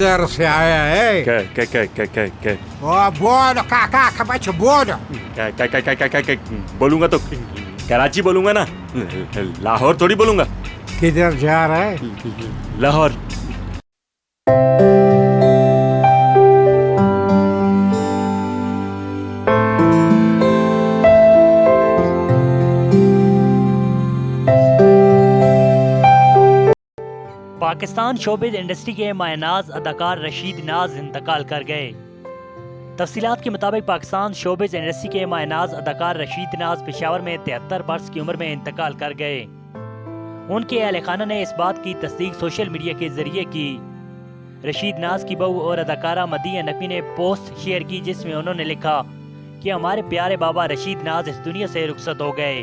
किधर से आया है? क्या ओ बोलो काका कबच बोलो। बोलूंगा तो कराची बोलूंगा ना, लाहौर थोड़ी बोलूंगा। किधर जा रहा है? लाहौर। पाकिस्तान शोबिज़ इंडस्ट्री के मायनाज अदाकार रशीद नाज इंतकाल कर गए। तफसीलात के मुताबिक पाकिस्तान शोबिज़ इंडस्ट्री के मायनाज अदाकार रशीद नाज पेशावर में 73 बरस की उम्र में इंतकाल कर गए। उनके अहल खाना ने इस बात की तस्दीक सोशल मीडिया के जरिए की। रशीद नाज की बहू और अदाकारा मदीहा नकवी ने पोस्ट शेयर की जिसमें उन्होंने लिखा कि हमारे प्यारे बाबा रशीद नाज इस दुनिया से रुखसत हो गए।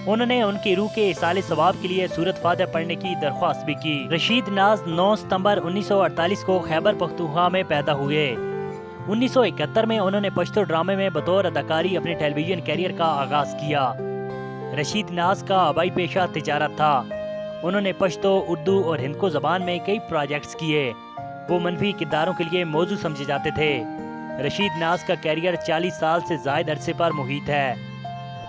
उन्होंने उनकी रूह के इसाले सवाब के लिए सूरत फातिहा पढ़ने की दरख्वास्त भी की। रशीद नाज 9 सितंबर 1948 को खैबर पख्तूनख्वा में पैदा हुए। 1971 में उन्होंने पश्तो ड्रामे में बतौर अदाकारी अपने टेलीविजन कैरियर का आगाज किया। रशीद नाज का आबाई पेशा तिजारत था। उन्होंने पश्तो, उर्दू और हिंदको ज़बान में कई प्रोजेक्ट्स किए। वो मनफी किरदारों के लिए मौजू समझे जाते थे। रशीद नाज का कैरियर 40 साल से ज़ायद अरसे पर मुहित है।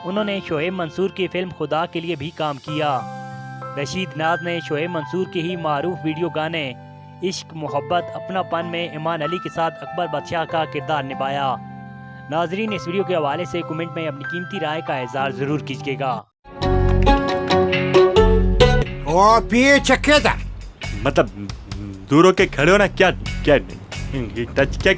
उन्होंने शोएब मंसूर की फिल्म खुदा के लिए भी काम किया। रशीद नाज ने शोएब मंसूर के ही मारूफ वीडियो गाने इश्क मोहब्बत अपनापन में ईमान अली के साथ अकबर बादशाह का किरदार निभाया। नाजरीन, इस वीडियो के हवाले से कमेंट में अपनी कीमती राय का इज़हार जरूर कीजिएगा। ओ पीछे किधर? मतलब दूर होके खड़े हो ना, क्या क्या टच क्या